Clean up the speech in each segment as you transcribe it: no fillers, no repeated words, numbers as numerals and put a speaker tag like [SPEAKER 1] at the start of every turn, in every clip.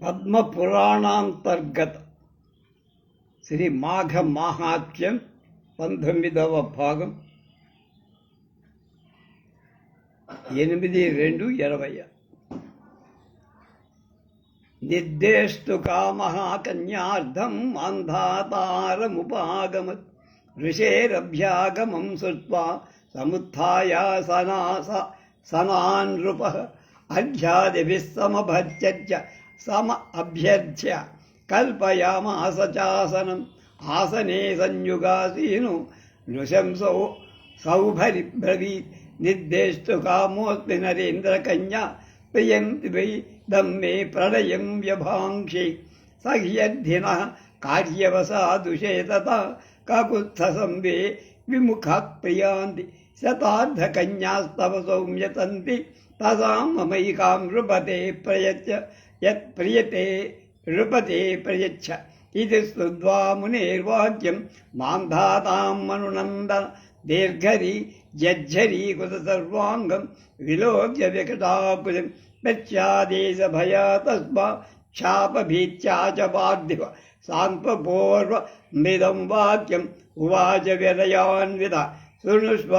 [SPEAKER 1] పద్మపురాణాంతర్గత శ్రీ మాఘ మాహాత్మ్యం 19వ భాగం 8/2/20 నిర్దేష్టు కామః కన్యార్థం మాంధాతారముపాగమత్ ఋషేరభ్యాగమం శ్రుత్వా సముత్థాయ సనాన్ నృపః అర్ఘ్యాదిభిः సమభజ్య సమ అభ్యర్థ్య కల్పయామాస చాసనం ఆసనే సంయుగాసీను నృశంసో సౌభరి బ్రవీత్ నిర్దేష్టు కామోస్మి నరేంద్రకన్యా ప్రియంతి వై దమ్మే ప్రళయం వ్యభాంక్షి సహ్యర్థినః కార్యవసాదుషే తథా కాకుత్స్థసంవే విముఖా ప్రియాంతి శతార్థకన్యాస్తవ సౌమ్యతంతి తసాం మమైకాం నృపతే ప్రయచ్చ యత్ ప్రియతే నృపతే ప్రయచ్చ ఇది శ్రుత్వా మునేర్వాక్యం మాంధాతాం మనునందన దీర్ఘరీ జజ్జరీకృత సర్వాంగం విలోక్య వికటాకులం ప్రత్యాదేశభయా తస్మా శాపభీత్యా చ పార్థివ సాంత్వపూర్వమిదం వాక్యం ఉవాచ విరయాన్విత శృణుష్వ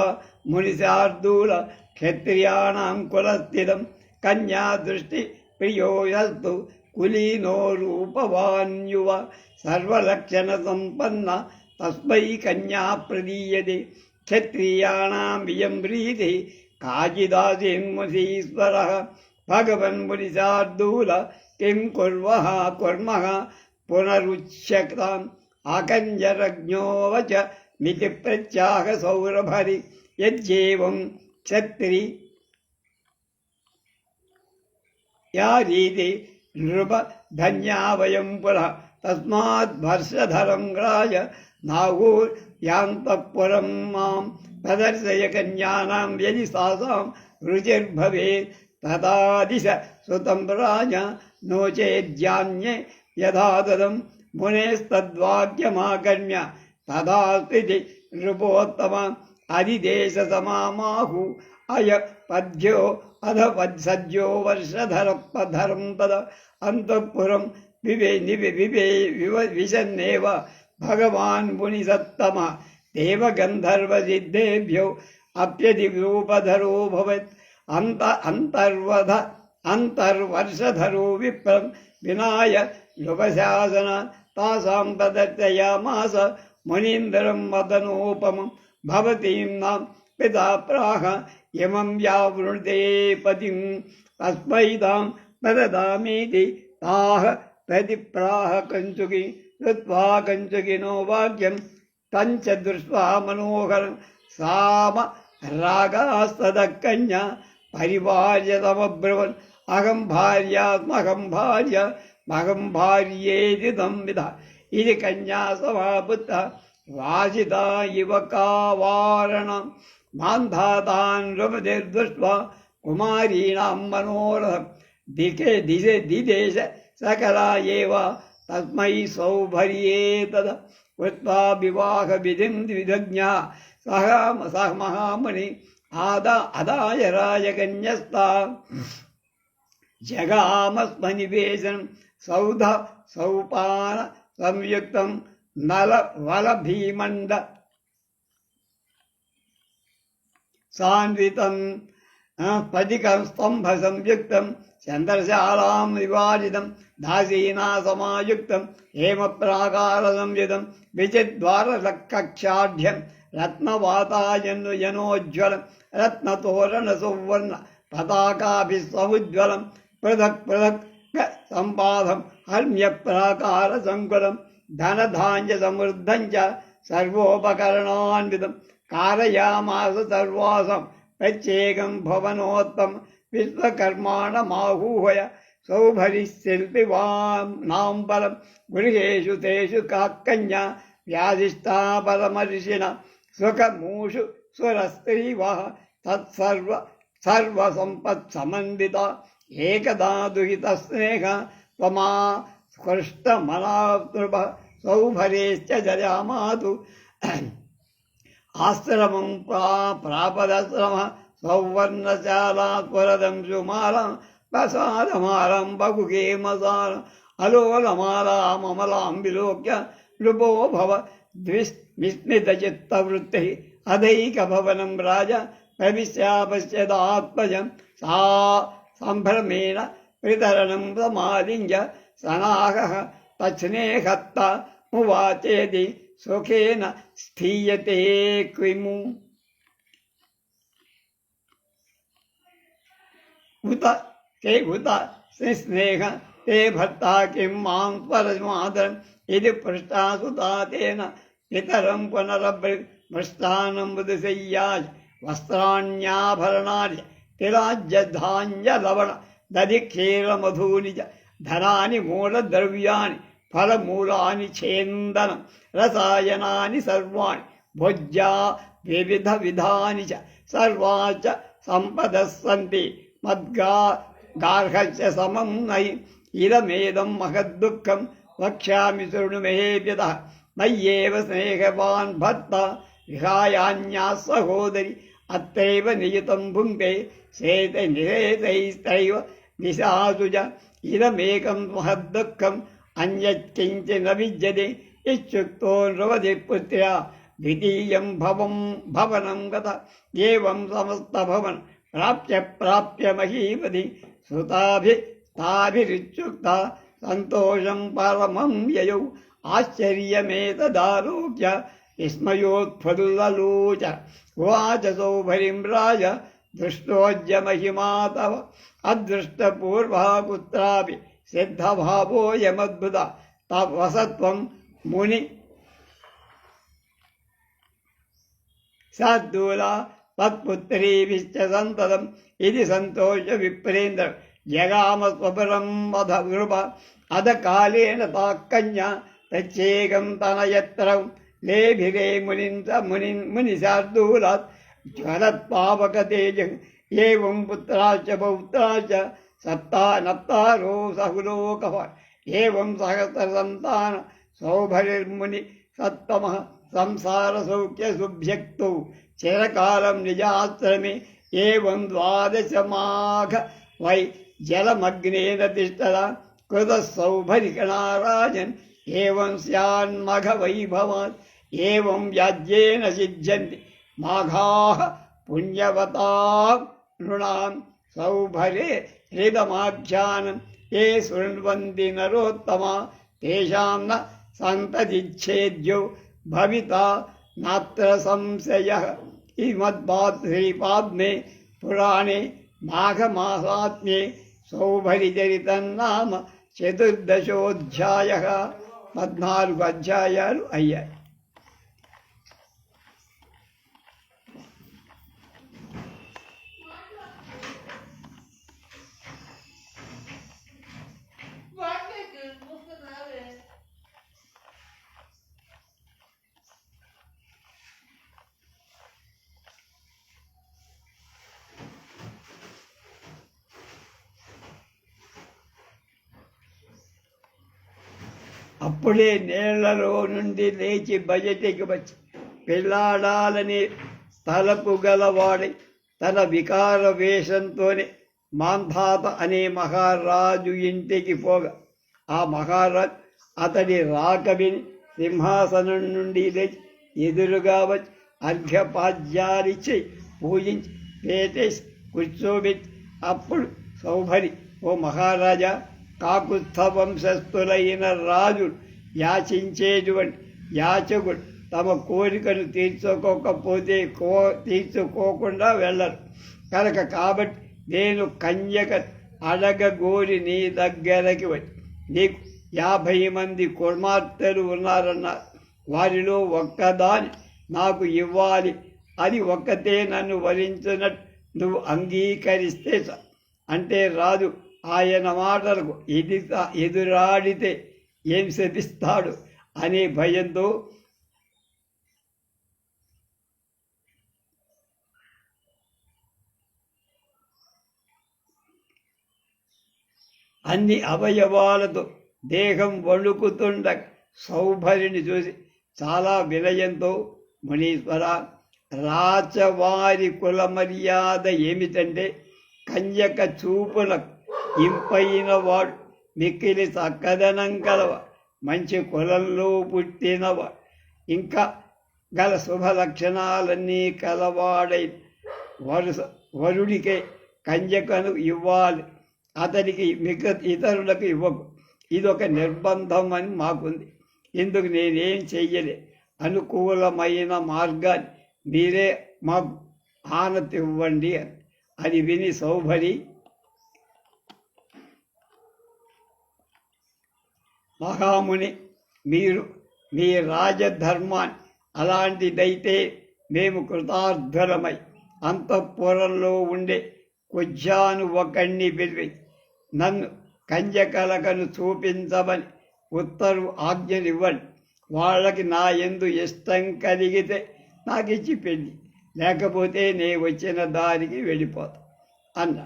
[SPEAKER 1] మునిశార్దూల క్షత్రియాణాం కులస్థితం కన్యా దృష్టి ప్రియో యస్తు కులీనో రూపవాన్ యువ సర్వలక్షణ సంపన్న తస్మై కన్యా ప్రదీయతే క్షత్రియాణాం ఇయం ప్రీతి కాచిదాసిన్మునీశ్వరః భగవన్ మునిశార్దూల కిం కుర్మః పునరుచ్యతాం ఆకంజరజ్ఞోవచ మితి ప్రత్యాహ సౌరభరి యజ్జేవం క్షత్రి యా రీతి నృప ధన్యా వయం పునః తస్మాత్ వర్షధరం గ్రాయ నాగూర్ యాంతఃపురం మాం ప్రదర్శయ కన్యానాం యది సాసాం రుచిర్భవేత్ తదా దిశ సుతం రాజ నో చేద్యాన్యే యథాతథం మునేస్తద్వాక్యమాకర్మ్య తదా స్థితి నృపోత్తమ అధిదేశ సమామాహు అయ పద్యో అధ సజ్జో వర్షధరం తద అంతఃపురం విశన్నేవ భగవాన్ మునిసత్తమ దేవగంధర్వసిద్ధేభ్యో అప్యధిరూపధరో భవత్ అంతర్వర్షధరో విప్రం వినాయ నృపశాసన తాసాం ప్రదర్శయామాస మునీంద్రం మదనోపమం భవతీం నాం పితా ప్రాహ యమం యావృణుతే పతిం తస్మై తాం ప్రదదామీతి తాహ ప్రతిప్రాహ కంచుకి శ్రుత్వా కంచుకినో వాక్యం తంచ దృష్ట్వా మనోహరం సామ రాగాస్తద కన్యా పరివార్యతమబ్రవన్ అహం భార్యేది సంవిధ ఇది కన్యా సమాపుత్త వాసితా ఇవ కావారణం మాంధాతాన్ నృపతిర్దృష్ట్వా కుమారీణాం మనోరథం దిదేశ సకలా ఏవ తస్మై సౌభర్యే తద కృత్వా వివాహ విధిం విదజ్ఞా సహ మహాముని అదాయ రాజకన్యస్తా జగామస్మనివేశనం సౌధ సౌపాన సంయుక్తం నల వల భీమండ సాన్వితం పదికం స్తంభ సంయుక్తం చంద్రశాలాం వివాజితం దాసీనా సమాయుక్తం హేమ ప్రాకార సంయుతం విచిద్వారకక్షాఢ్యం రత్నవాతాయనోజ్వలం రత్నతోరణ సువర్ణ పతాకాభిస్సముజ్వలం పృథక్ పృథక్ సంపాదం హర్మ్య ప్రాకార సంకులం ధనధాన్య సమృద్ధం చ సర్వోపకరణాన్వితం కారయామాస సర్వాసం ప్రత్యేకం భవనోత్తమ విశ్వకర్మాణమాహూహయ సౌభరిశిల్పి నాం బలం గృహేషు తేషు కాకన్యా వ్యాధిష్టా పరమర్షిణ సుఖమూషు సురస్త్రీవా సర్వసంపత్సమండిత ఏకదా దుహిత స్నేహ త్వమా స్పృష్టమనాతృప సౌభరేశ్చ జయామాతు ఆశ్రమం ప్రాపదశ్రమ సౌవర్ణశాలా పురదం సుమాలం ప్రసాదమారంభగుగేమసార అలోలమాలామలాం విలోక్య నృపో భవ విస్మితచిత్తవృత్తి అదైకభవనం రాజ ప్రవిశ్యాపశ్యదాత్మజం సా సంభ్రమేణ వితరణం సమాలింగ సనాహ తచ్నేహత్త మువాచేది సుఖేన స్థీయతే క్విము ఉత తే ఉత స్నేహ తే భర్తా కిం మాం పరమాదరం ఇది పృష్టా సుతా తేన పితరం పునరభృష్టానం బుధశయ్యాయ వస్త్రాణ్యాభరణాని తిరాజ్యధాన్యలవణ దధిక్షీరమధూని చ ధనాని మూలద్రవ్యాని ఫలమూలాని ఛేందనం రసాయనాని సర్వాణి భోజ్యా వివిధ విధాని చ సర్వా చ సంపదః సంతి మద్గా గార్హస్య సమం నై ఇదమేదం మహద్దుఃఖం వక్ష్యామి శృణు మే వ్యతః మయ్యేవ స్నేహవాన్ భర్త విహాయాన్యా సహోదరి అత్రైవ నియతం భుంక్తే నిషేధైస్తైవ నిశాసుజ ఇదమేకం మహద్దుఃఖం అన్యత్కించిన విద్యతే ఇత్యుక్తో నృపతి పుత్ర్యా ద్వితీయం భవనం గత ఏవం సమస్తభవన్ ప్రాప్య మహీపతి సుతాభిరిత్యుక్త సంతోషం పరమం యయౌ ఆశ్చర్యమేతదాలోక్య విస్మయోత్ఫుల్లలోచ ఉవాచ సౌభరిం రాజ దృష్టోజ్య మహిమా తవ అదృష్టపూర్వా కుత్రాపి సిద్ధభావోయమద్భుత తవసత్వం ముని శార్దూలా తత్పుత్రీభిశ్చ సంతతం ఇది సంతోష విప్రేంద్ర జగామ స్వపరం వధ నృప అద కాలేన తాకన్యా ప్రత్యేకం తనయత్రం లేభిరే ముని శార్దూలాత్ జ్వలత్పావక తేజం ఏవం పుత్రాచ పౌత్రాచ సప్తా నప్తారో సహులోకః ఏవం సహస్ర సంతాన సౌభరిర్ముని సత్తమః సంసార సౌఖ్య సుభ్యక్తౌ చిరకాలం నిజాశ్రమే ఏవం ద్వాదశ మాఘ వై జలమగ్నేన తిష్టత కృత సౌభరికణారాజన్ ఏవం స్యాన్మఘ వైభవాన్ ఏవం వ్యాజ్యేన సిద్ధ్యంతి మాఘాః పుణ్యవతా నృణాం సౌభరే హృదమాఖ్యానం ఏ శృణ్వంతి నరోత్తమా తేషాం న సంతతిచ్ఛేద్యో భవితా నాత్ర సంశయః శ్రీపాద్మే పురాణే మాఘమాసాత్మ్యే సౌభరిచరితన్నామ చతుర్దశోధ్యాయః 14 అధ్యాయాలు అయ్యాయి. అప్పుడే నీళ్లలో నుండి లేచి బయటికి వచ్చి పెళ్ళాడాలని తలపు గలవాడి తన వికార వేషంతోనే మాంధాత అనే మహారాజు ఇంటికి పోగా ఆ మహారాజు అతడి రాక విని సింహాసనం నుండి లేచి ఎదురుగా వచ్చి అర్ఘ్యపాద్యాలిచ్చి పూజించి పేటేసి కూర్చోబెట్టి అప్పుడు సౌభరి, ఓ మహారాజా, కాకుత్స్థ వంశస్థులైన రాజులు యాచించేటువంటి యాచకుడు తమ కోరికను తీర్చుకోకపోతే తీర్చుకోకుండా వెళ్ళరు కనుక కాబట్టి నేను కన్యక అడగగోరి నీ దగ్గరకి వచ్చి నీకు 50 మంది కుమార్తెలు ఉన్నారన్నారు. వారిలో ఒక్కదాని నాకు ఇవ్వాలి, అది ఒక్కతే నన్ను వరించినట్టు నువ్వు అంగీకరిస్తే అంటే రాజు ఆయన మాటలకు ఎదురాడితే ఏం శపిస్తాడు అనే భయంతో అన్ని అవయవాలతో దేహం వణుకుతుండగా సౌభరిని చూసి చాలా వినయంతో, మునీశ్వర, రాచవారి కుల మర్యాద ఏమిటంటే కన్యక చూపులకు ఇంపైన వాడు మిక్కిలి చక్కదనం కలవాడు మంచి కులంలో పుట్టినవాడు ఇంకా గల శుభ లక్షణాలన్నీ కలవాడై వరుడికే కన్యకను ఇవ్వాలి, అతనికి ఇతరులకు ఇవ్వకు, ఇదొక నిర్బంధం అని మాకుంది. ఇందుకు నేనేం చెయ్యలే, అనుకూలమైన మార్గాన్ని మీరే మాకు ఆనతి ఇవ్వండి అని విని సౌభరి, మహాముని, మీరు మీ రాజధర్మాన్ని అలాంటిదైతే మేము కృతార్థులమై అంతఃపురంలో ఉండే కుజ్జాను ఒకణ్ణి పిలిపి నన్ను కంజకలకను చూపించమని ఉత్తరు ఆజ్ఞనివ్వండి. వాళ్ళకి నా యందు ఇష్టం కలిగితే నాకు ఇచ్చి పెళ్ళి, లేకపోతే నే వచ్చిన దారికి వెళ్ళిపోతా అన్న.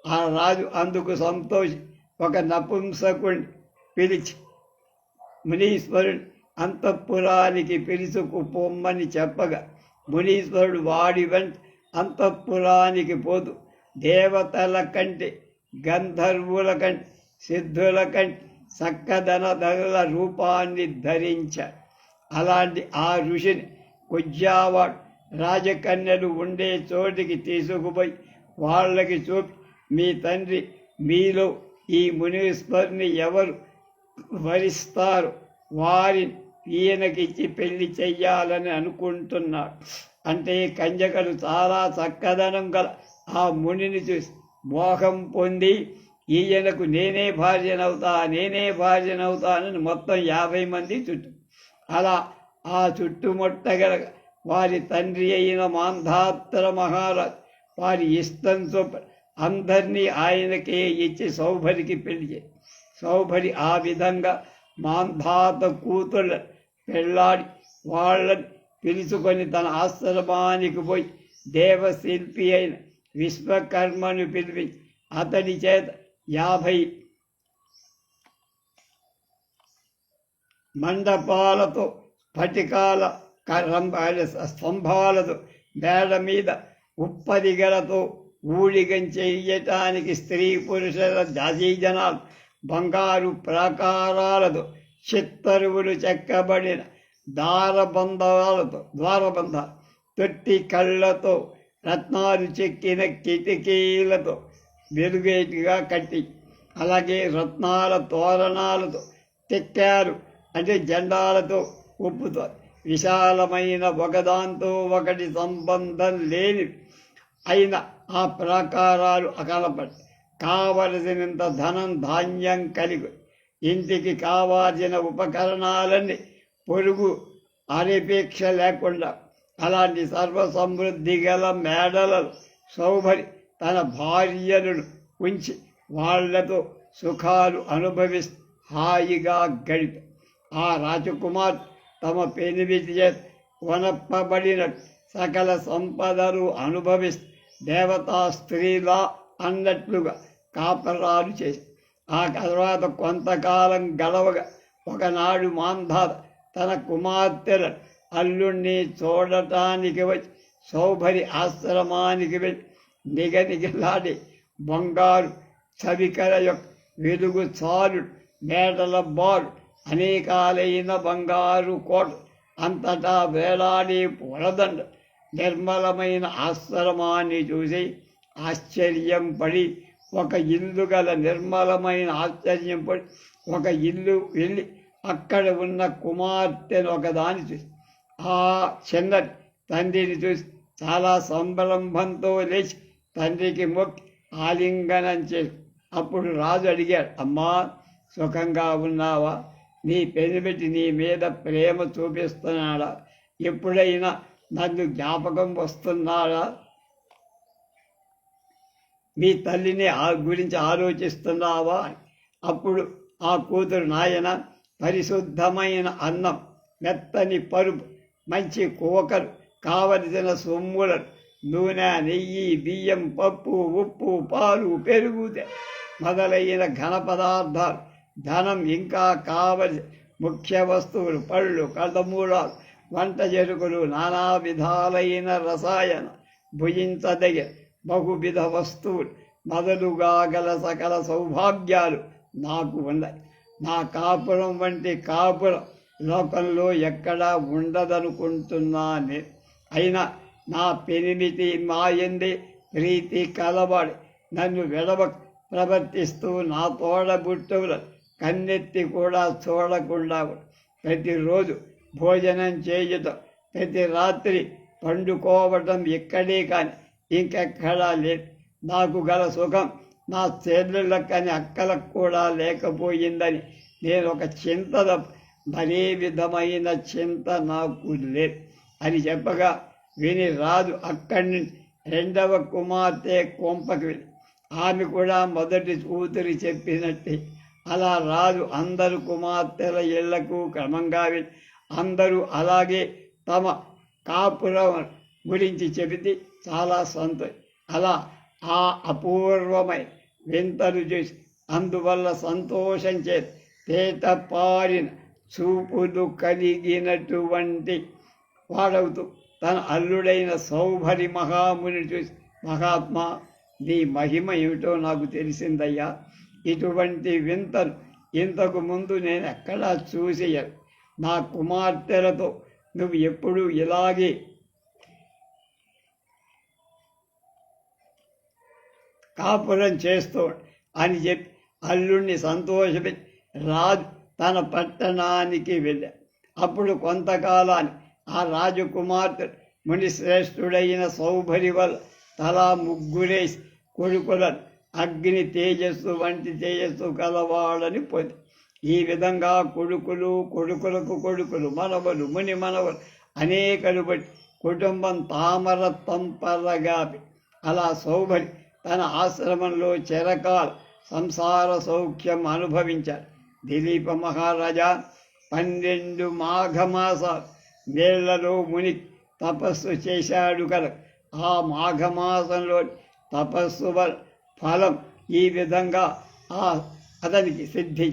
[SPEAKER 1] ఆ రాజు అందుకు సంతోషి ఒక నపుంసకుణ్ణి పిలిచి మునీశ్వరుడు అంతఃపురానికి పిలుచుకుపోమ్మని చెప్పగా మునీశ్వరుడు వాడి వెంట అంతఃపురానికి పోతూ దేవతల కంటే గంధర్వుల కంటే సిద్ధుల కంటే చక్కదనదల రూపాన్ని ధరించాడు. అలాంటి ఆ ఋషిని కుజ్జావాడు రాజకన్యలు ఉండే చోటికి తీసుకుపోయి వాళ్ళకి చూపి, మీ తండ్రి మీలో ఈ మునీశ్వరుని ఎవరు వరిస్తారు వారిని ఈయనకిచ్చి పెళ్లి చెయ్యాలని అనుకుంటున్నాడు అంటే కంజకలు చాలా చక్కదనం గల ఆ మునిని చూసి మోహం పొంది ఈయనకు నేనే భార్యనవుతానని మొత్తం 50 మంది చుట్టూ. అలా ఆ చుట్టుముట్టగల వారి తండ్రి అయిన మాంధాత్ర మహారాజు వారి ఇష్టం చొప్పున అందరినీ ఆయనకే ఇచ్చి సౌభరికి పెళ్లి. సౌభరి ఆ విధంగా మాంధాత కూతుళ్ళ పెళ్ళాడి వాళ్ళని పిలుచుకొని తన ఆశ్రమానికి పోయి దేవశిల్పి అయిన విశ్వకర్మను పిలిపించి అతడి చేత 50 మండపాలతో స్ఫటికాల స్తంభాలతో మేడ మీద ఉప్పరిగలతో ఊడిగం చెయ్యటానికి స్త్రీ పురుషుల జాతీజనాలు బంగారు ప్రాకారాలతో చిత్తరువులు చెక్కబడిన ద్వారబంధాలు తొట్టి కళ్ళతో రత్నాలు చెక్కిన కిటికీలతో వెలుగేటిగా కట్టి, అలాగే రత్నాల తోరణాలతో తెక్కారు అంటే జెండాలతో ఒప్పుతారు. విశాలమైన ఒకదాంతో ఒకటి సంబంధం లేని అయిన ఆ ప్రాకారాలు కనపడి కావలసినంత ధనం ధాన్యం కలిగి ఇంటికి కావాల్సిన ఉపకరణాలన్నీ పొరుగు అనిపేక్ష లేకుండా అలాంటి సర్వసమృద్ధి గల మేడలలో సౌభరి తన భార్యలను ఉంచి వాళ్లతో సుఖాలు అనుభవిస్తూ హాయిగా గడిపి ఆ రాజకుమార్ తమ పెనిమిటి చేత వనప్పబడిన సకల సంపదలు అనుభవిస్తూ దేవతా స్త్రీలా అన్నట్లుగా కాపరాలు చేసి ఆ తర్వాత కొంతకాలం గడవగా ఒకనాడు మాంధాత తన కుమార్తెలను అల్లుణ్ణి చూడటానికి వచ్చి సౌభరి ఆశ్రమానికి వెళ్ళి నిగనిగలాడి బంగారు చవికల యొక్క వెలుగు చాలు మేడల బారు అనేకాలైన బంగారు కోట అంతటా వేలాడి పొలదండ నిర్మలమైన ఆశ్రమాన్ని చూసి ఆశ్చర్యం పడి ఒక ఇల్లు గల నిర్మలమైన ఆశ్చర్యం పడి ఒక ఇల్లు వెళ్ళి అక్కడ ఉన్న కుమార్తెను ఒకదాన్ని చూసి ఆ చిన్నది తండ్రిని చూసి చాలా సంభ్రమంతో లేచి తండ్రికి మొక్కి ఆలింగనం చేసి అప్పుడు రాజు అడిగాడు, అమ్మా సుఖంగా ఉన్నావా? నీ పెనిమిటి నీ మీద ప్రేమ చూపిస్తున్నాడా? ఎప్పుడైనా నన్ను జ్ఞాపకం వస్తున్నాడా? మీ తల్లిని గురించి ఆలోచిస్తున్నావా? అప్పుడు ఆ కూతురు, నాయన పరిశుద్ధమైన అన్నం, మెత్తని పరుపు, మంచి కూకలు, కావలసిన సొమ్ములను, నూనె, నెయ్యి, బియ్యం, పప్పు, ఉప్పు, పాలు, పెరుగు మొదలైన ఘన పదార్థాలు, ధనం, ఇంకా కావలసిన ముఖ్య వస్తువులు, పళ్ళు, కందమూలాలు, వంట జరుకులు, నానా విధాలైన రసాయన భుజించదగిన బహువిధ వస్తువులు మొదలుగా గల సకల సౌభాగ్యాలు నాకు ఉన్నాయి. నా కాపురం వంటి కాపురం లోకంలో ఎక్కడా ఉండదనుకుంటున్నాను. అయినా నా పెనిమిటి మాయందే ప్రీతి కలవాడు నన్ను విడవ ప్రవర్తిస్తూ నా తోడబుట్టువుల కన్నెత్తి కూడా చూడకుండా ప్రతిరోజు భోజనం చేయటం, ప్రతి రాత్రి పండుకోవటం ఇక్కడే కానీ ఇంకెక్కడా లేదు. నాకు గల సుఖం నా చెల్లెళ్ళకని అక్కలకు కూడా లేకపోయిందని నేను ఒక చింత మరే విధమైన చింత నాకు లేదు అని చెప్పగా విని రాజు అక్కడి నుంచి రెండవ కుమార్తె కొంపకి వెళ్ళి ఆమె కూడా మొదటి కూతురి చెప్పినట్టే అలా రాజు అందరు కుమార్తెల ఇళ్లకు క్రమంగా వెళ్ళి అందరూ అలాగే తమ కాపురం గురించి చెబితే చాలా సంతోషం. అలా ఆ అపూర్వమైన వింతలు చూసి అందువల్ల సంతోషం చేసి తేటపారిన చూపులు కలిగినటువంటి వాడవుతూ తన అల్లుడైన సౌభరి మహాముని చూసి, మహాత్మా, నీ మహిమ ఏమిటో నాకు తెలిసిందయ్యా. ఇటువంటి వింతలు ఇంతకు ముందు నేను ఎక్కడా చూసేయను. నా కుమార్తెలతో నువ్వు ఎప్పుడు ఇలాగే కాపురం చేస్తూ అని చెప్పి అల్లుడిని సంతోషపెట్టి రాజు తన పట్టణానికి వెళ్ళాడు. అప్పుడు కొంతకాలాన్ని ఆ రాజకుమార్తె మునిశ్రేష్ఠుడైన సౌభరి వల్ల తలా ముగ్గురేసి కొడుకులను అగ్ని తేజస్సు వంటి తేజస్సు కలవాడని పొంది ఈ విధంగా కొడుకులు, కొడుకులకు కొడుకులు, మనవలు, ముని మనవలు అనేకలు బట్టి కుటుంబం తామర తంపరగా అలా సౌభరి తన ఆశ్రమంలో చిరకాల సంసార సౌఖ్యం అనుభవించారు. దిలీప మహారాజా 12 మాఘమాసాలు నీళ్లలో ముని తపస్సు చేశాడు కదా. ఆ మాఘమాసంలో తపస్సు ఫలం ఈ విధంగా అతనికి సిద్ధి.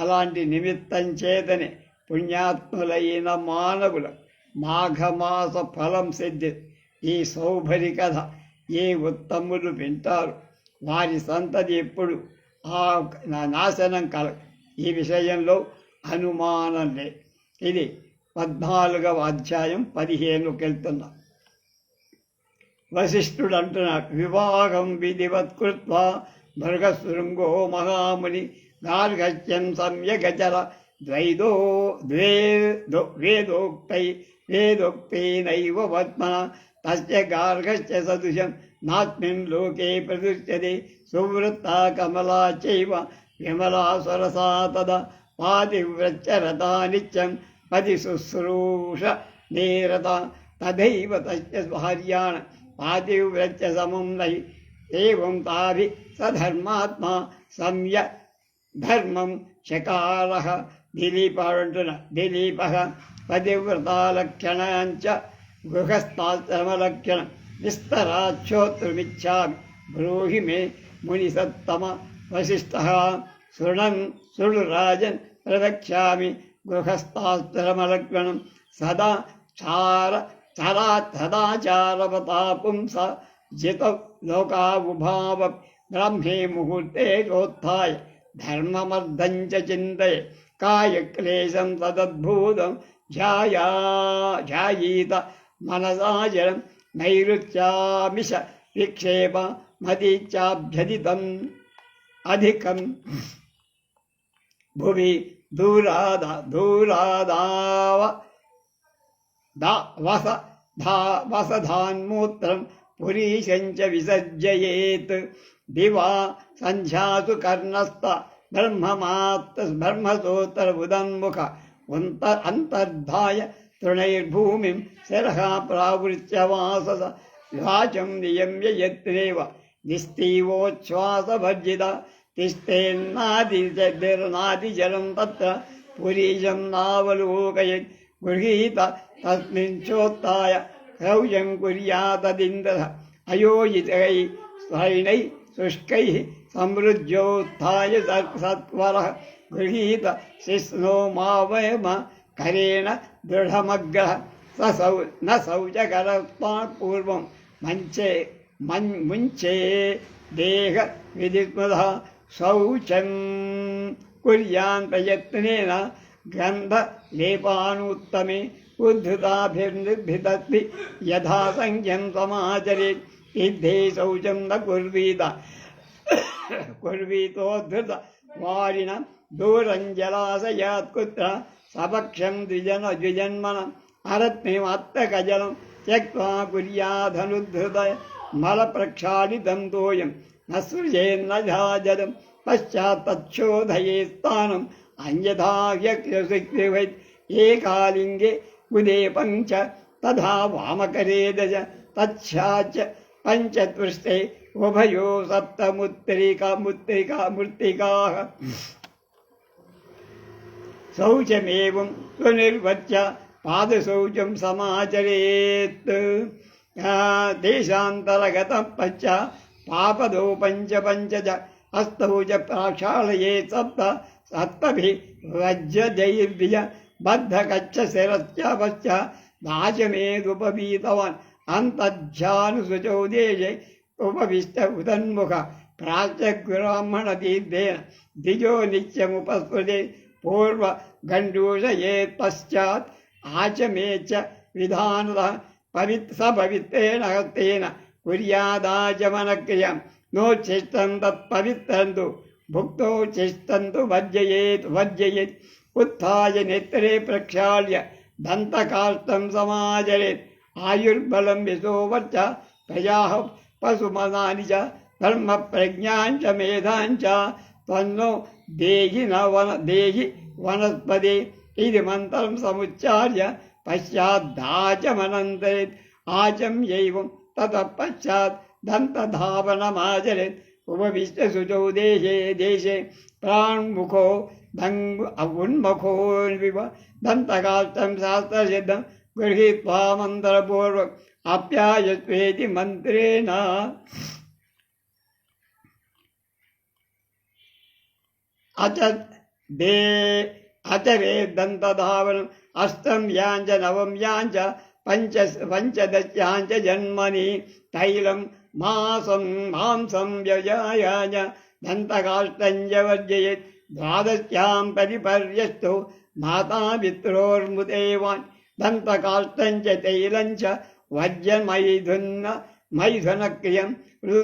[SPEAKER 1] అలాంటి నిమిత్తం చేతనే పుణ్యాత్ములైన మానవుల మాఘమాస ఫలం సిద్ధి. ఈ సౌభరి కథ ఏ ఉత్తములు వింటారు వారి సంతతి ఎప్పుడు నాశనం కలగ. ఈ విషయంలో అనుమానం లేదు. ఇది 14వ అధ్యాయం 15కి వెళ్తున్నాం. వశిష్ఠుడు అంటున్నాడు, వివాహం విధివత్కృత్వా మృగశృంగో మహాముని గార్హస్యం సమ్యగచర ద్వైదో వేదోక్తైనైవ పద్మన తస్య గార్హస్య సదృశం నాస్మిన్ లోకే ప్రదృశ్యతే సువృత్తా కమలా చైవ విమలా సరసా తదా పాతివ్రత్యరతా నిత్యం పది శుశ్రూష నీరత తథైవ తస్య భార్యాణ పాతివ్రత్య సమం నహి ఏవం తాభి సధర్మాత్మా సమ్య ధర్మం చకారః. దిలీప పతివ్రతాలక్షణాంచ గృహస్థాశ్రమలక్షణం విస్తరాచ్ఛోత్రమిచ్చామి బ్రూహి మే మునిసత్తమ. వశిష్ఠః శృణు రాజన్ ప్రవక్ష్యామి గృహస్థాశ్రమలక్షణం సదాచారవతా పుంస జిత లోకావుభావ బ్రాహ్మే ముహూర్తే చోత్థాయ ధర్మమర్థం చ చింతయ కాయక్లేశం తదద్భూతం ధ్యాయీత మనసాజరం నైరుత్యామిష విక్షేప మదీచాభ్యదితం అధికం భువి దూరాదావ వసధాన్మూత్రం పురీశంచ విసర్జయేత్. దివా సంధ్యాసు కర్ణస్థ బ్రహ్మసూత్ర ఉదన్ముఖ అంతర్ధాయ తృణైర్భూమిం శిరః ప్రావృత్య వాసస వాచం నియమ్య యత్రేవ నిస్తీవోచ్ఛ్వాసవర్జిత తిష్టేన్నాదిజలం తత్ర పురీశం నావలోకయన్ గృహీత తస్మిన్ చోత్థాయ క్రౌర్యం కుర్యాతదింద్రః అయోజితై స్థైనై శుష్కై సమృద్ధ్యోత్థాయ సత్వరః గృహీత శిష్ణో మావయమ కరేణ దృఢమగ్రః న శౌచకరత్వాత్ పూర్వం ముంచే దేహ విధిమద శౌచం కుర్యాన్ గంధ లేపానుత్తమే ఉద్ధృతాభిర్నిర్భిదత్తి యథా సంఖ్యం సమాచరేత్ ఇద్ధే శౌచం న కుర్వీతోద్ధృత వారిణ దూరం జలాశయాత్ కుత్ర సపక్షం ద్విజన్మనం అరత్నిమత్తకజలం త్యక్త్వా కుర్యాధనుద్ధృత మలప్రక్షాళితం తోయం న సృజేన్నజాజలం పశ్చాత్తచ్చోదయే స్థానం అన్యథా హ్యక్ష్యసిక్తివైత్ ఏకాలింగే ఉదేపం చ తథా వామకరే దశ తచ్ఛాచ పంచత్వృష్టే ఉభయో సప్తముత్తికాः శౌచమేవం స్వనిర్వచ్య పాదశౌచం సమాచరేత్ దేశాంతరగతం పశ్చ పాపదో పంచ హస్తౌ చ ప్రక్షాళయేత్ సప్తభిర్వజ్రజైర్విజ బద్ధకచ్చ శిరశ్చ పశ్చ నాశమేదుపవీతవాన్ అంతర్ధ్యానుశుచౌ దేశే ఉపవిష్ట ఉదన్ముఖ ప్రాచ్యబ్రాహ్మణ తీర్థేన ద్విజో నిత్యముపస్పృతే పూర్వ గండూషయేత్ పశ్చాత్ ఆచమేచ విధానత పవిత్రేణ హస్తేన కుర్యాదాచమనక్రియం నోచ్ఛిష్టం తత్పవిత్రంతు భుక్తో చిష్టంతు వర్జయేత్ ఉత్థాయ నేత్రే ప్రక్షాళ్య దంతకాష్టం సమాచరేత్ ఆయుర్బలం యశోవర్చ ప్రజాః పశుమనాని చ ధర్మ ప్రజ్ఞాంచ మేధాంచ తన్నో దేహి వనస్పతి ఇది మంత్రం సముచ్చార్య పశ్చాద్దాచమనంతరేత్ ఆచమ్యైవం తతః పశ్చాత్ దంతధావనమాచరేత్ ఉపవిష్ట శుచౌ దేశే ప్రాణ్ముఖో ఉన్ముఖో దంతకాష్టం శాస్త్రసిద్ధం గృహీత్వా మంత్రపూర్వక్ ఆప్యాయత్వేతి మంత్రేణ అచరే దంతధావనం అష్టం యాంచ నవం యాంచ పంచదశ్యాంచ జన్మని తైలం మాంసం వ్యయాయ దంతకాష్టంచ వర్జయేత్ ద్వాదశ్యాం పరిపర్యస్తు మాతాపిత్రోర్ముదేవాన్ దంతకాష్టంచ తైలంచ మైథునక్రియం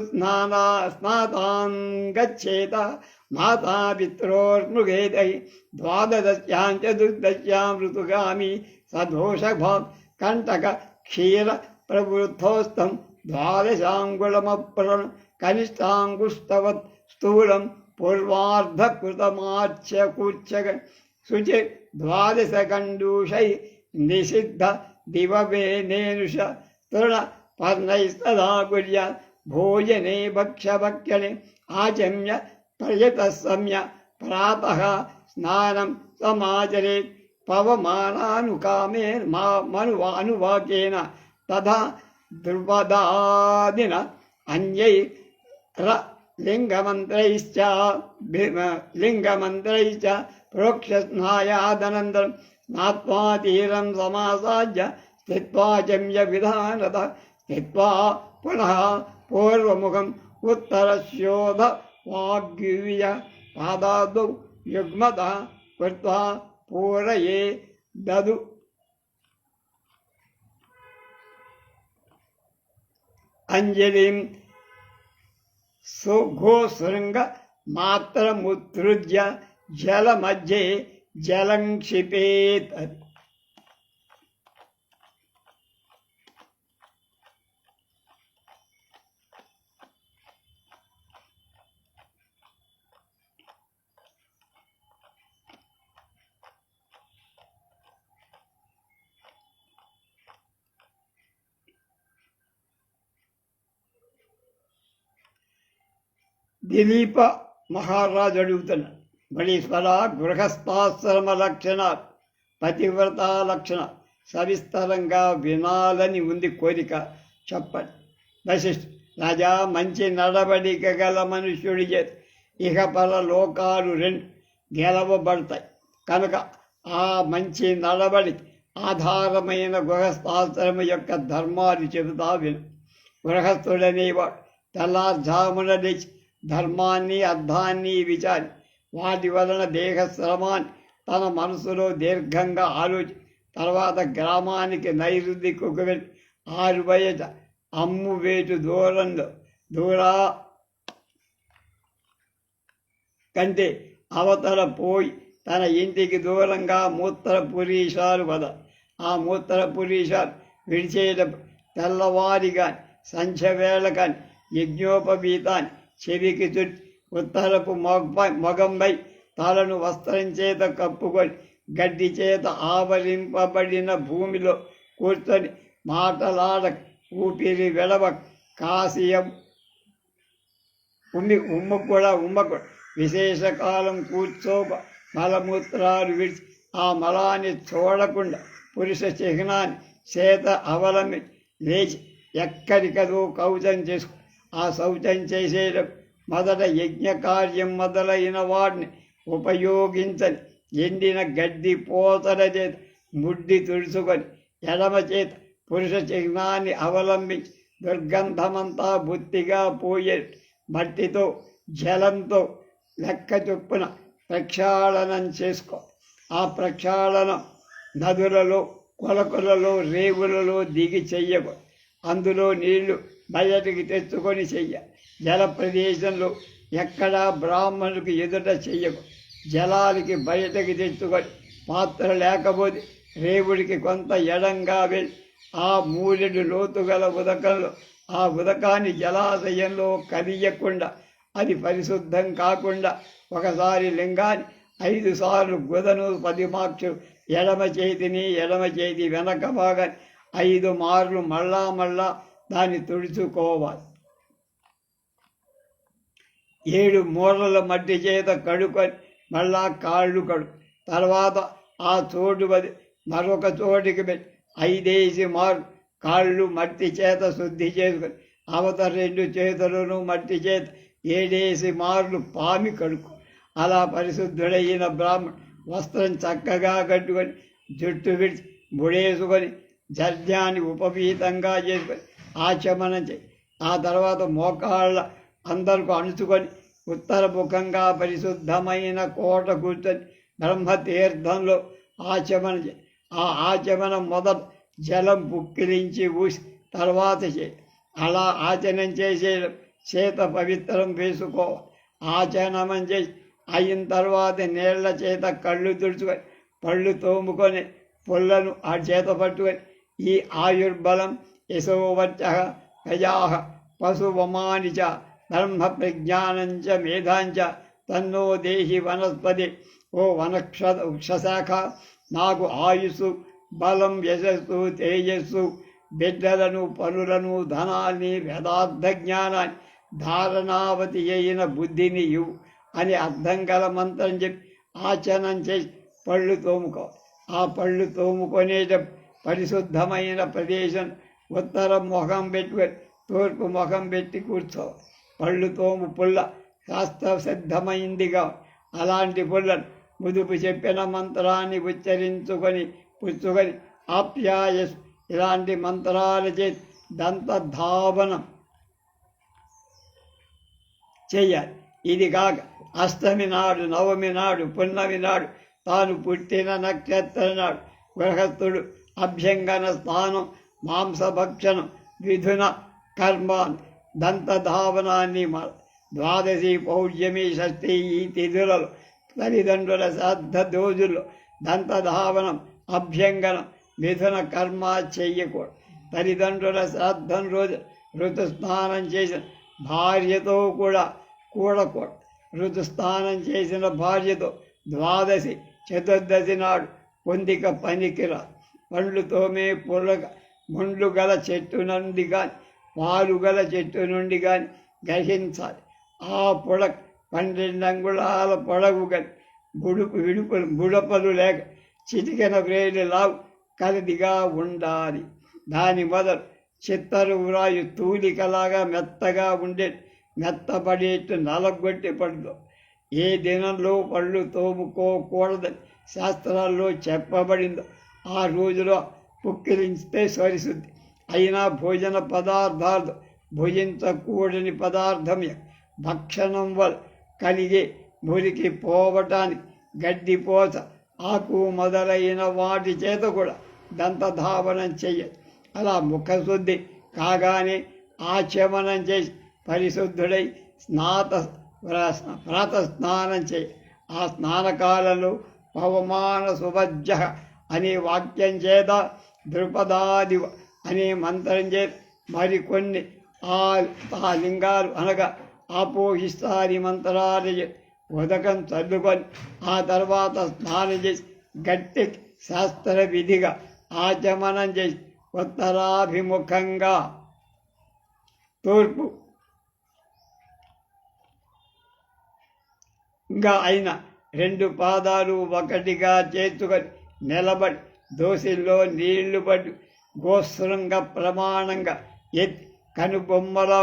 [SPEAKER 1] స్నాతాం గచ్చేత మాతాపిత్రోర్మృగేదై ద్వాదశ్యాం చతుర్దశ్యాం ఋతుగామి సదోషభాం కంటక క్షీర ప్రవృద్ధోస్తం ద్వాదశాంగుళమప్రణం కనిష్టాంగుస్తవత్ స్థూలం పూర్వార్ధకృతమార్చ్యకూర్చక శుచి ద్వాదశకండూషై నిషిద్ధ దివవేనేనుష తృణ పర్ణైస్తదా కుర్యాత్ భోజనే భక్ష్యభక్షణే ఆచమ్య ప్రయతసమ్య ప్రాతః స్నానం సమాచరేత్ పవమానానుకామేన తథా ధ్రువదాదిన అన్యైర లింగమంత్రైశ్చ ప్రోక్షస్నాయాదనంతరం స్నాత్వా తీరం సమాసాద్య స్థిత్వా చమ్య విధానత స్థిత్వా పునః పూర్వముఖం ఉత్తరశోధ వాగ్యుయ పాదాదౌ యుగ్మత కృత్వా పూరయే దదు అంజలిం సుఘోశృంగ మాత్రముత్సృజ్య జలమధ్యే జలం క్షిపేత్. దిలీప మహారాజు అడుగుతున్నా బళీశ్వర గృహస్థాశ్రమ లక్షణ పతివ్రత లక్షణ సవిస్తరంగా వినాలని ఉంది కోరిక చెప్పండి. వశిష్ఠ రాజా, మంచి నడవడిక గల మనుష్యుడి ఇహపర లోకాలు రెండు గెలవబడతాయి కనుక ఆ మంచి నడవడి ఆధారమైన గృహస్థాశ్రమ యొక్క ధర్మాలు చెబుతా విను. గృహస్థుడనేవాడు తెల్లార్జామున లేచి ధర్మాన్ని అర్థాన్ని విచారి వాటి వలన దేహశ్రమాన్ని తన మనసులో దీర్ఘంగా ఆలోచి తర్వాత గ్రామానికి నైరుదిక్కుకు వెళ్ళి 6 బయట అమ్ము వేటు దూరా కంటే అవతల పోయి తన ఇంటికి దూరంగా మూత్రపురీషాలు వద ఆ మూత్రపురీషాలు విడిచేటప్పుడు తెల్లవారి కాని సంధ్యవేళ కాని యజ్ఞోపవీతాన్ని చెవికి చుట్టి ఉత్తరపు మొగంపై తలను వస్త్రం చేత కప్పుకొని గడ్డి చేత ఆవరింపబడిన భూమిలో కూర్చొని మాటలాడక ఊపిరి వెడవ కాశీయం ఉమ్మకు విశేషకాలం కూర్చోక మలమూత్రాలు విడిచి ఆ మలాన్ని చూడకుండా పురుష చిహ్నాన్ని చేత అవలంబి లేచి ఎక్కడికదో కౌచం చేసుకు ఆ శౌచం చేసేటప్పుడు మొదట యజ్ఞకార్యం మొదలైన వాటిని ఉపయోగించని ఎండిన గడ్డి పోతల చేత ముడ్డి తుడుచుకొని ఎడమ చేత పురుష చిహ్నాన్ని అవలంబించి దుర్గంధమంతా బుద్ధిగా పోయే మట్టితో జలంతో లెక్క చొప్పున ప్రక్షాళనం చేసుకో ఆ ప్రక్షాళనం నదులలో కొలకులలో రేవులలో దిగి చెయ్యకు అందులో నీళ్లు బయటికి తెచ్చుకొని చెయ్య జల ప్రదేశంలో ఎక్కడా బ్రాహ్మణులకు ఎదుట చెయ్యకు జలానికి బయటకి తెచ్చుకొని పాత్ర లేకపోతే రేవుడికి కొంత ఎడంగా వెళ్ళి ఆ 3 లోతుగల ఉదకంలో ఆ ఉదకాన్ని జలాశయంలో కదియకుండా అది పరిశుద్ధం కాకుండా ఒకసారి లింగాన్ని 5 సార్లు గుదను 10 మాక్షులు ఎడమ చేతి వెనక భాగాన్ని 5 మార్లు మళ్ళా దాన్ని తుడుచుకోవాలి 7 మూరల మట్టి చేత కడుకొని మళ్ళా కాళ్ళు తర్వాత ఆ చోటు మరొక చోటికి పెట్టి 5 మార్లు కాళ్ళు మట్టి చేత శుద్ధి చేసుకొని అవతల 2 చేతులను మట్టి చేత 7 మార్లు పామి కడుకు అలా పరిశుద్ధుడైన బ్రాహ్మణుడు వస్త్రం చక్కగా కట్టుకొని జుట్టు విడిచి ముడేసుకొని జర్జాన్ని ఉపవీతంగా చేసుకొని ఆచమనం చేయి ఆ తర్వాత మోకాళ్ళ అందరికి అణుచుకొని ఉత్తరముఖంగా పరిశుద్ధమైన కోట కూర్చొని బ్రహ్మతీర్థంలో ఆచమనం చేయి ఆ ఆచమనం మొదట జలం పుక్కిలించి ఊసి తర్వాత చేయి అలా ఆచమనం చేసే చేత పవిత్రం వేసుకో ఆచమనం చేసి అయిన తర్వాత నీళ్ల చేత కళ్ళు తుడుచుకొని పళ్ళు తోముకొని పుల్లను ఆ చేత పట్టుకొని ఈ ఆయుర్బలం యశోవర్చ గజాహ పశువమాని చ బ్రహ్మ ప్రజ్ఞానంచ మేధాంచ తన్నో దేహి వనస్పతి ఓ వృక్షశాఖ నాకు ఆయుస్సు బలం యశస్సు తేజస్సు బిడ్డలను పనులను ధనాన్ని వేదార్థ జ్ఞానాన్ని ధారణావతి అయిన బుద్ధిని ఇవ్వు అని అర్థం గల మంత్రం చెప్పి ఆచరణం చేసి పళ్ళు తోముకో ఆ పళ్ళు తోముకొనేటప్పుడు పరిశుద్ధమైన ప్రదేశం ఉత్తరం ముఖం పెట్టుకొని తూర్పు ముఖం పెట్టి కూర్చో పళ్ళు తోము పుల్ల శాస్త్ర సిద్ధమైందిగా అలాంటి పుల్లను ముదుపు చెప్పిన మంత్రాన్ని ఉచ్చరించుకొని పుచ్చుకొని ఆప్యాయస్ ఇలాంటి మంత్రాలు చేసి దంతధావనం చెయ్యాలి ఇది కాక అష్టమి నాడు నవమి నాడు పున్నమి నాడు తాను పుట్టిన నక్షత్ర నాడు గృహస్థుడు అభ్యంగన స్నానం మాంసభక్షణం విధున కర్మాన్ దంతధావనాన్ని ద్వాదశి పౌర్యమి షష్ఠి ఈ తిథులలో తల్లిదండ్రుల శ్రద్ధ రోజుల్లో దంతధావనం అభ్యంగనం మిథున కర్మ చెయ్యకూడదు తల్లిదండ్రుల శ్రాద్ధం రోజు ఋతుస్నానం చేసిన భార్యతో కూడా కూడకూడదు ఋతుస్నానం చేసిన భార్యతో ద్వాదశి చతుర్దశి నాడు పొందిక పనికిరా పండ్లు తోమే ముండ్లు గల చెట్టు నుండి కానీ పాలు గల చెట్టు నుండి కానీ గ్రహించాలి ఆ పొడక 12 అంగుళాల పొడవు కానీ బుడపలు లేక చిటికెన వ్రేలి లావు కలిదిగా ఉండాలి దాని మొదలు చిత్తరు వ్రాయు తూలికలాగా మెత్తగా ఉండే మెత్తపడేట్టు నలగొట్టి పడుతూ ఏ దినంలో పళ్ళు తోముకోకూడదని శాస్త్రాల్లో చెప్పబడిందో ఆ రోజులో పుక్కిలించితే సరిశుద్ధి అయినా భోజన పదార్థాలు భుజించకూడని పదార్థమే భక్షణం వల్ల కలిగే మురికి పోవటానికి గడ్డిపోత ఆకు మొదలైన వాటి చేత కూడా దంతధావనం చెయ్యదు. అలా ముఖశుద్ధి కాగానే ఆచమనం చేసి పరిశుద్ధుడై ప్రాతస్నానం చేయి. ఆ స్నానకాలంలో పవమాన సుభజ్జ అనే వాక్యం చేత ద్రుపదాదివ అనే మంత్రం చేత మరికొన్ని ఆ లింగాలు అనగా ఆపోహిస్తాని మంత్రాలు ఉదకం చల్లుకొని ఆ తర్వాత స్నానం చేసి గట్టి శాస్త్ర విధిగా ఆచమనం చేసి ఉత్తరాభిముఖంగా తూర్పు అయిన రెండు పాదాలు ఒకటిగా చేసుకొని నిలబడి దోసిల్లో నీళ్లు పడి గోశృంగ ప్రమాణంగా ఎత్తి కనుబొమ్మల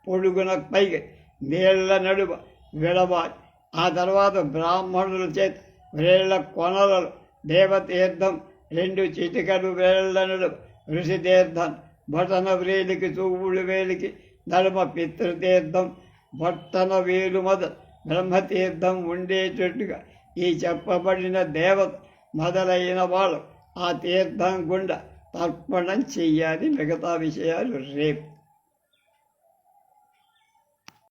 [SPEAKER 1] పొడుగున పైకి నీళ్ల నడుమ విడవాలి. ఆ తర్వాత బ్రాహ్మణుల చేత వేళ్ల కొనలలో దేవతీర్థం, 2 చిటికలు వేళ్ల నడుమ ఋషితీర్థం, బొటన వ్రేలికి చూపుడు వేలికి నడుమ పితృతీర్థం, బొట్టన వేలు మొదలు బ్రహ్మతీర్థం ఉండేటట్టుగా ఈ చెప్పబడిన దేవత మొదలైన వాళ్ళు ఆ తీర్థం గుండా తర్పణం చెయ్యాలి. మిగతా విషయాలు రేపు.